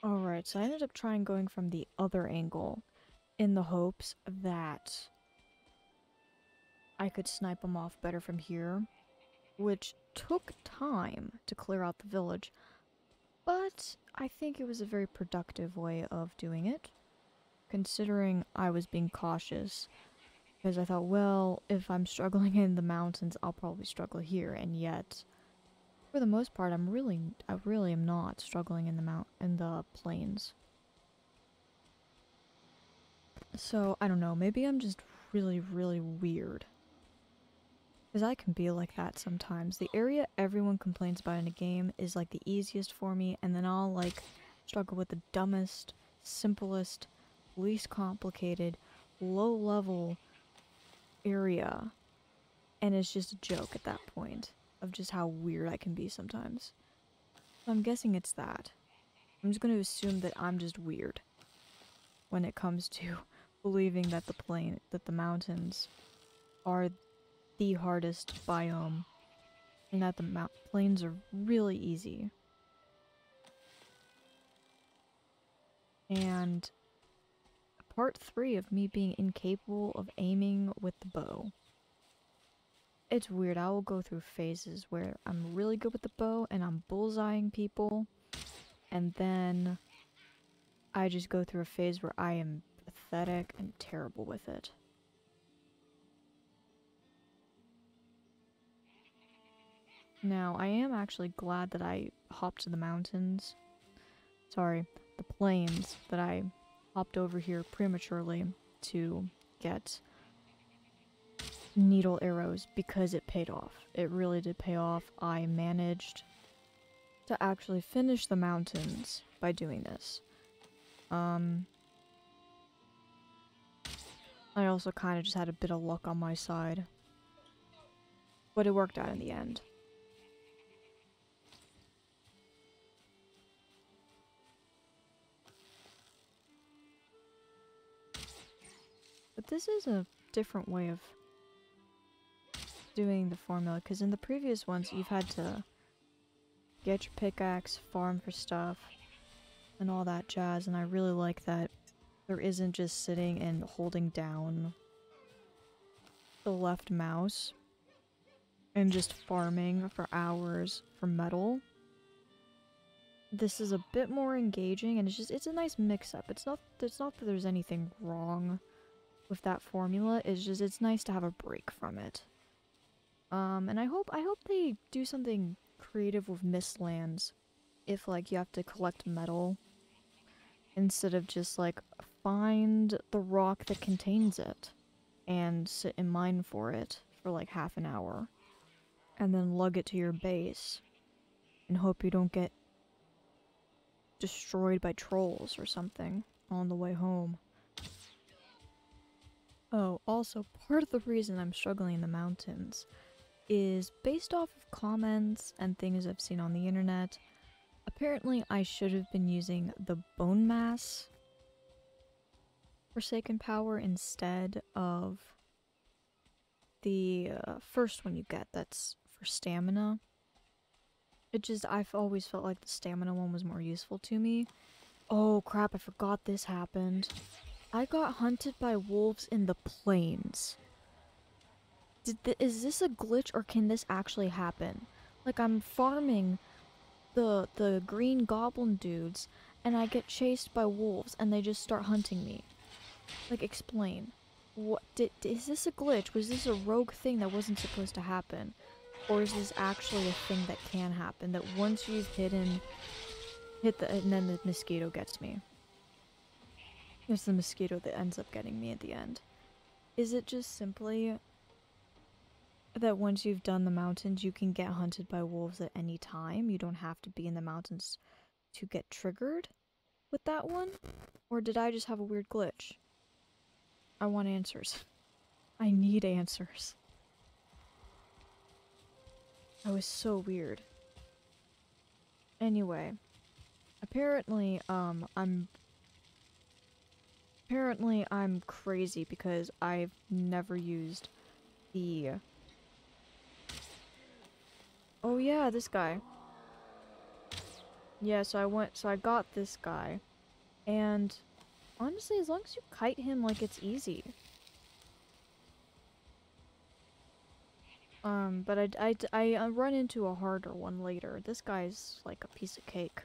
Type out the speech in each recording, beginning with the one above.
Alright, so I ended up trying going from the other angle in the hopes that I could snipe them off better from here, which took time to clear out the village, but I think it was a very productive way of doing it, considering I was being cautious, because I thought, well, if I'm struggling in the mountains, I'll probably struggle here, and yet, for the most part, I really am not struggling in the plains. So, I don't know, maybe I'm just really, really weird. Because I can be like that sometimes. The area everyone complains about in a game is like the easiest for me, and then I'll like struggle with the dumbest, simplest, least complicated, low level area. And it's just a joke at that point of just how weird I can be sometimes. So I'm guessing it's that. I'm just going to assume that I'm just weird when it comes to believing that the mountains are the hardest biome and that the plains are really easy. And part 3 of me being incapable of aiming with the bow. It's weird, I will go through phases where I'm really good with the bow and I'm bullseyeing people, and then I just go through a phase where I am pathetic and terrible with it. Now, I am actually glad that I hopped to the mountains. Sorry, the plains, that I hopped over here prematurely to get needle arrows because it paid off. It really did pay off. I managed to actually finish the mountains by doing this. I also kind of just had a bit of luck on my side. But it worked out in the end. But this is a different way of doing the formula, because in the previous ones you've had to get your pickaxe, farm for stuff, and all that jazz, and I really like that there isn't just sitting and holding down the left mouse and just farming for hours for metal. This is a bit more engaging, and it's a nice mix-up. It's not that there's anything wrong with that formula, it's nice to have a break from it. And I hope they do something creative with Mistlands, if like you have to collect metal instead of just like find the rock that contains it and sit and mine for it for like half an hour and then lug it to your base and hope you don't get destroyed by trolls or something on the way home. Oh, also, part of the reason I'm struggling in the mountains is based off of comments and things I've seen on the internet. Apparently, I should have been using the bone mass Forsaken Power instead of the first one you get that's for stamina. I've always felt like the stamina one was more useful to me. Oh crap, I forgot this happened. I got hunted by wolves in the plains. Is this a glitch or can this actually happen? Like I'm farming the green goblin dudes and I get chased by wolves and they just start hunting me. Like explain. What is this a glitch? Was this a rogue thing that wasn't supposed to happen? Or is this actually a thing that can happen, that once you've and then the mosquito gets me? It's the mosquito that ends up getting me at the end. Is it just simply that once you've done the mountains, you can get hunted by wolves at any time? You don't have to be in the mountains to get triggered with that one? Or did I just have a weird glitch? I want answers. I need answers. That was so weird. Anyway, apparently I'm crazy because I've never used the... Oh yeah, this guy. Yeah, so I got this guy, and honestly, as long as you kite him, like, it's easy. But I run into a harder one later. This guy's like a piece of cake.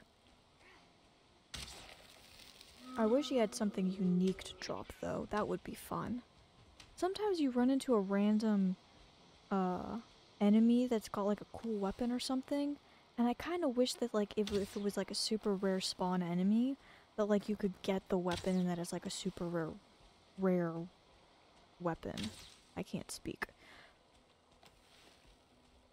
I wish he had something unique to drop, though. That would be fun. Sometimes you run into a random, uh, enemy that's got, like, a cool weapon or something, and I kind of wish that, like, if it was, like, a super rare spawn enemy, that, like, you could get the weapon and that is, like, a super rare weapon. I can't speak.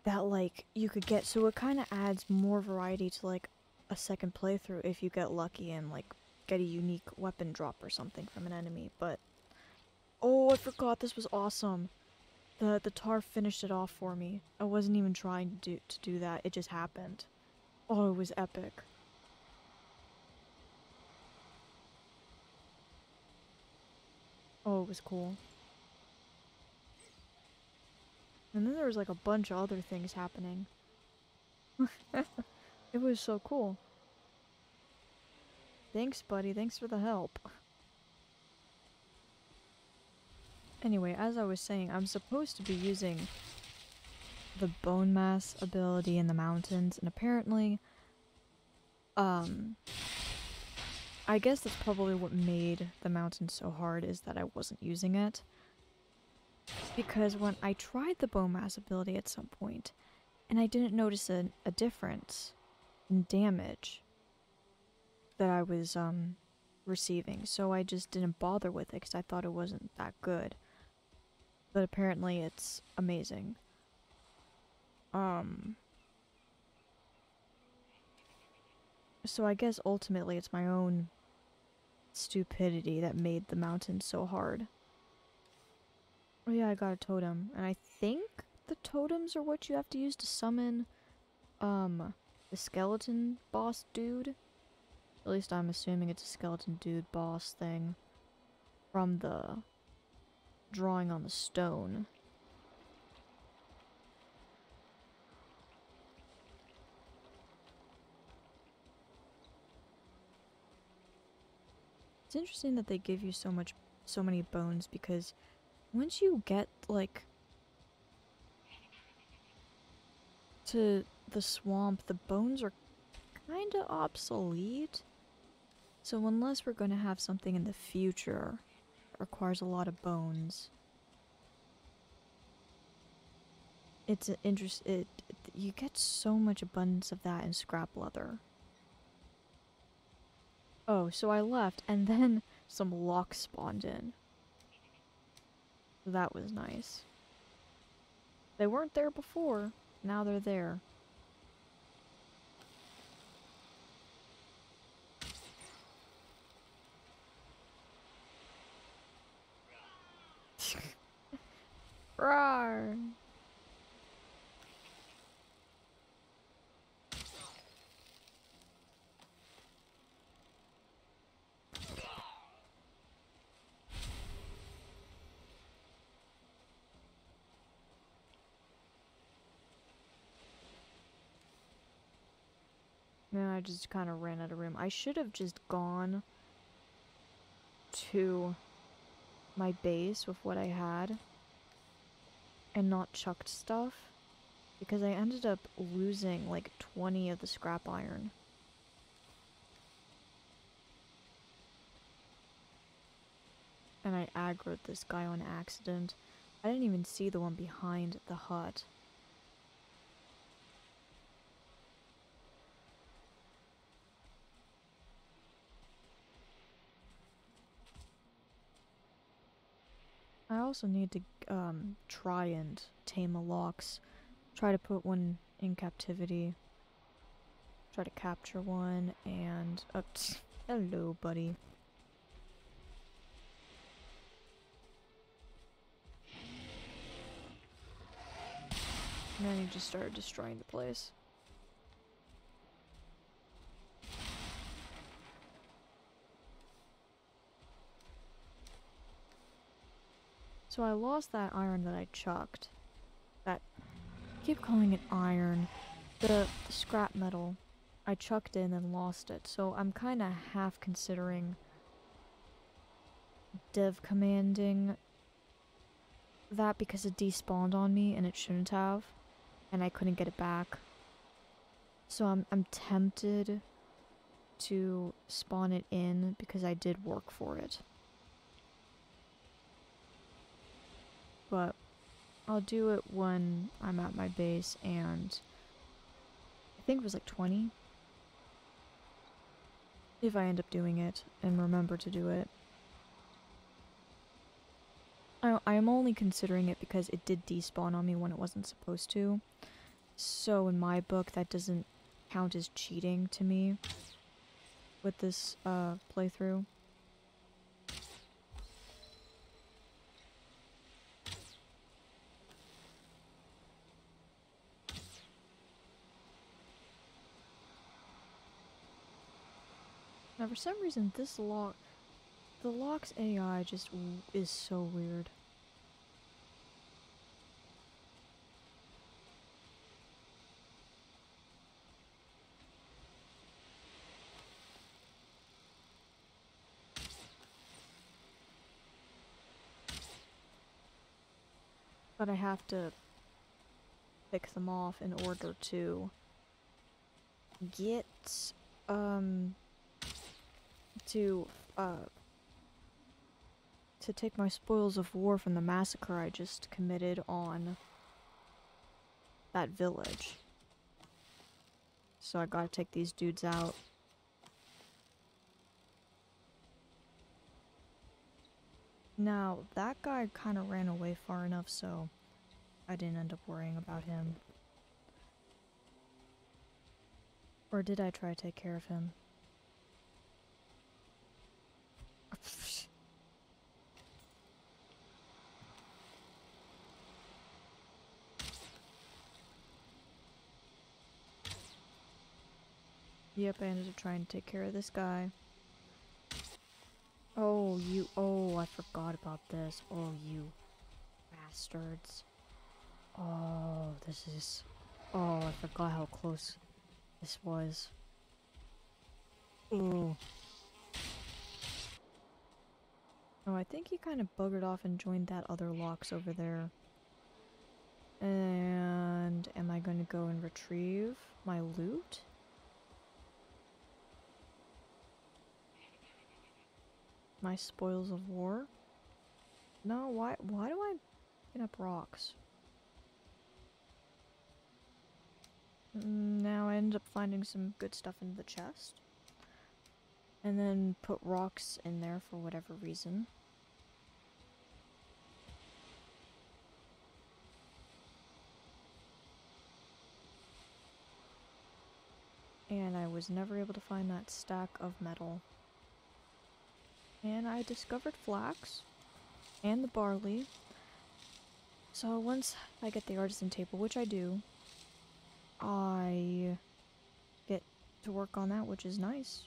That, like, you could get, so it kind of adds more variety to, like, a second playthrough if you get lucky and, like, get a unique weapon drop or something from an enemy. But oh, I forgot, this was awesome. The tar finished it off for me. I wasn't even trying to do that. It just happened. Oh, it was epic. Oh, it was cool. And then there was, like, a bunch of other things happening. It was so cool. Thanks, buddy. Thanks for the help. Anyway, as I was saying, I'm supposed to be using the bone mass ability in the mountains, and apparently, um, I guess that's probably what made the mountain so hard, is that I wasn't using it. Because when I tried the bone mass ability at some point, and I didn't notice a difference in damage that I was, receiving, so I just didn't bother with it because I thought it wasn't that good. But apparently it's amazing. Um, so I guess ultimately it's my own stupidity that made the mountain so hard. Oh yeah, I got a totem, and I think the totems are what you have to use to summon, the skeleton boss dude. At least I'm assuming it's a skeleton dude boss thing from the drawing on the stone. It's interesting that they give you so many bones, because once you get, like, to the swamp, the bones are kinda obsolete. So unless we're gonna have something in the future that requires a lot of bones, it's you get so much abundance of that in scrap leather. Oh, so I left, and then some locks spawned in. That was nice. They weren't there before, now they're there. Rawr! Man, I just kind of ran out of room. I should have just gone to my base with what I had and not chucked stuff, because I ended up losing like 20 of the scrap iron. And I aggroed this guy on accident. I didn't even see the one behind the hut. I also need to try and tame a lox. Try to put one in captivity. Try to capture one and hello, buddy. And then he just started destroying the place. So I lost that iron that I chucked. That, I keep calling it iron. The scrap metal. I chucked it and then lost it. So I'm kind of half considering dev commanding that because it despawned on me and it shouldn't have, and I couldn't get it back. So I'm tempted to spawn it in because I did work for it. But I'll do it when I'm at my base, and I think it was like 20. If I end up doing it and remember to do it. I am only considering it because it did despawn on me when it wasn't supposed to. So in my book, that doesn't count as cheating to me with this playthrough. Now for some reason this lock, the lock's AI just is so weird. But I have to pick them off in order to get to take my spoils of war from the massacre I just committed on that village. So I gotta take these dudes out. Now, that guy kind of ran away far enough, so I didn't end up worrying about him. Or did I try to take care of him? Yep, I ended up trying to take care of this guy. Oh, oh, I forgot about this. Oh, you bastards. Oh, this is... Oh, I forgot how close this was. Ooh. Oh, I think he kind of buggered off and joined that other locks over there. And am I going to go and retrieve my loot? My spoils of war? No, why do I pick up rocks? Now I ended up finding some good stuff in the chest. And then put rocks in there for whatever reason. And I was never able to find that stack of metal. And I discovered flax and the barley. So once I get the artisan table, which I do, I get to work on that, which is nice.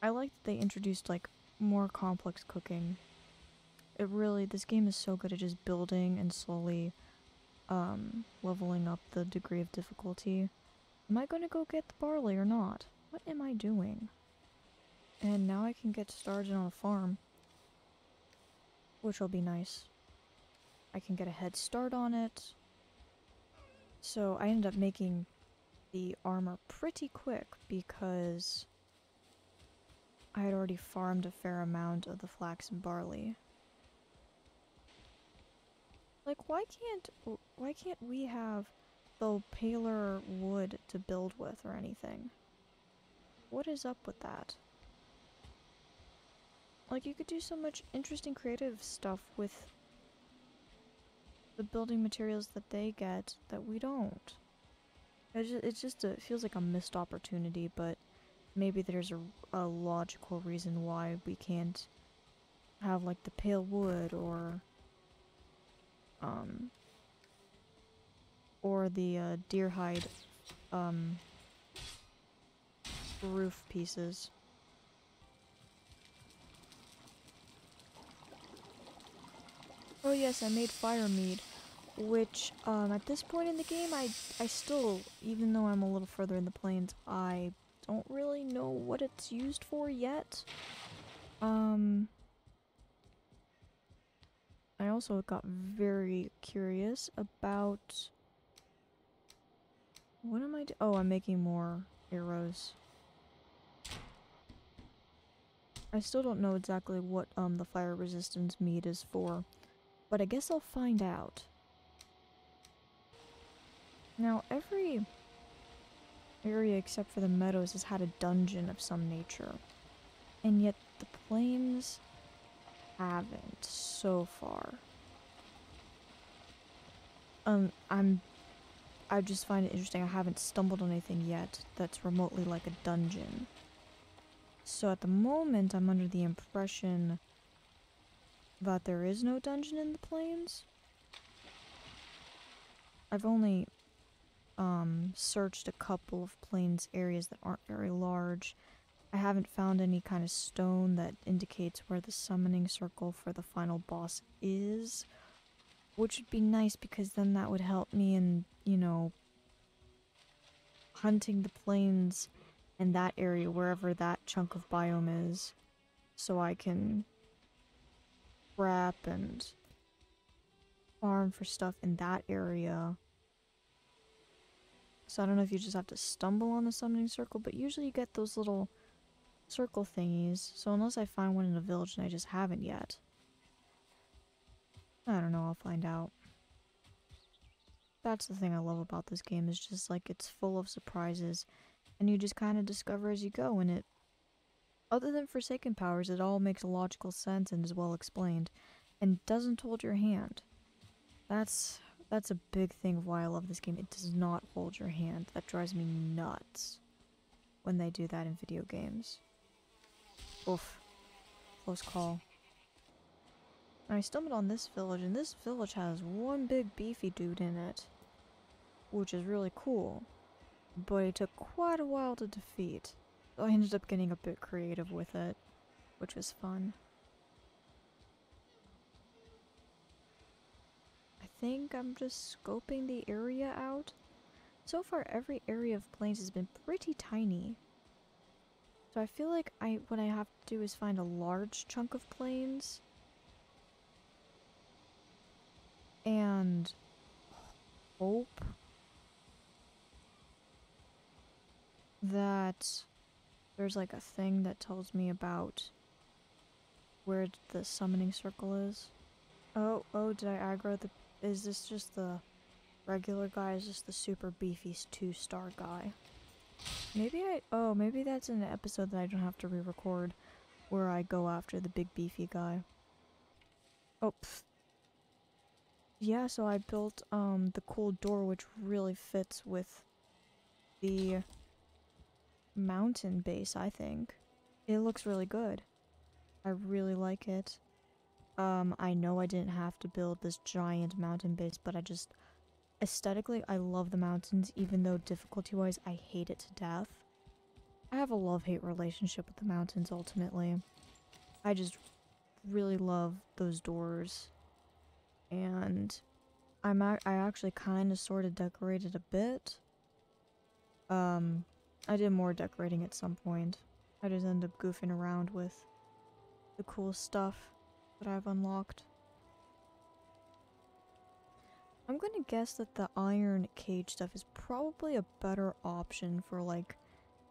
I like that they introduced like more complex cooking. It really, this game is so good at just building and slowly leveling up the degree of difficulty. Am I going to go get the barley or not? What am I doing? And now I can get started on a farm, which will be nice. I can get a head start on it. So I ended up making the armor pretty quick because I had already farmed a fair amount of the flax and barley. Like, why can't we have the paler wood to build with or anything? What is up with that? Like, you could do so much interesting creative stuff with the building materials that they get that we don't. It feels like a missed opportunity, but maybe there's a logical reason why we can't have, like, the pale wood or the deer hide roof pieces. Oh yes, I made fire mead. which, at this point in the game, I still, even though I'm a little further in the plains, I don't really know what it's used for yet. I also got very curious about... What am I doing? Oh, I'm making more arrows. I still don't know exactly what, the fire resistance meat is for, but I guess I'll find out. Now, every area except for the meadows has had a dungeon of some nature, and yet the plains haven't so far. I just find it interesting. I haven't stumbled on anything yet that's remotely like a dungeon. So at the moment, I'm under the impression that there is no dungeon in the plains. I've only searched a couple of plains areas that aren't very large. I haven't found any kind of stone that indicates where the summoning circle for the final boss is, which would be nice because then that would help me in, you know, hunting the plains in that area, wherever that chunk of biome is, so I can prep and farm for stuff in that area. So I don't know if you just have to stumble on the summoning circle, but usually you get those little circle thingies, so unless I find one in a village and I just haven't yet. I don't know, I'll find out. That's the thing I love about this game, is just like it's full of surprises, and you just kind of discover as you go, and it, other than Forsaken powers, it all makes logical sense and is well explained, and doesn't hold your hand. That's a big thing of why I love this game. It does not hold your hand. That drives me nuts when they do that in video games. Oof. Close call. I stumbled on this village, and this village has one big beefy dude in it, which is really cool, but it took quite a while to defeat. So I ended up getting a bit creative with it, which was fun. I think I'm just scoping the area out. So far, every area of plains has been pretty tiny. So I feel like what I have to do is find a large chunk of plains and hope that there's like a thing that tells me about where the summoning circle is. Oh, did I aggro the... Is this just the regular guy? Is this the super beefy 2-star guy? Maybe maybe that's in an episode that I don't have to re-record, where I go after the big beefy guy. Oh, pfft. Yeah, so I built, the cool door, which really fits with the mountain base, I think. It looks really good. I really like it. I know I didn't have to build this giant mountain base, but I just... Aesthetically, I love the mountains, even though difficulty-wise, I hate it to death. I have a love-hate relationship with the mountains, ultimately. I just really love those doors. And I actually kind of sort of decorated a bit. I did more decorating at some point. I just ended up goofing around with the cool stuff that I've unlocked. I'm gonna guess that the iron cage stuff is probably a better option for, like,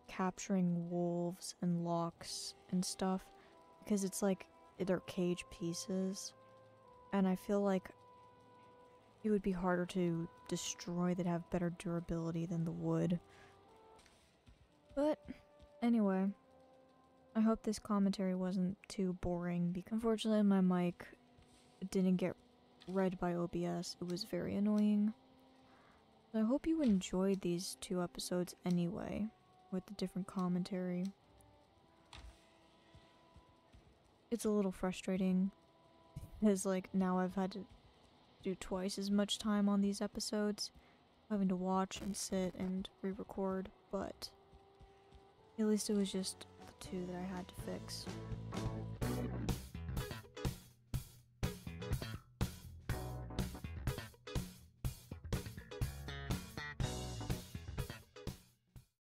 capturing wolves and locks and stuff, because it's like, they're cage pieces, and I feel like it would be harder to destroy that have better durability than the wood. But, anyway, I hope this commentary wasn't too boring, because unfortunately my mic didn't get read by OBS. It was very annoying. I hope you enjoyed these 2 episodes anyway, with the different commentary. It's a little frustrating, because like now I've had to do twice as much time on these episodes, having to watch and sit and re-record, but at least it was just the 2 that I had to fix.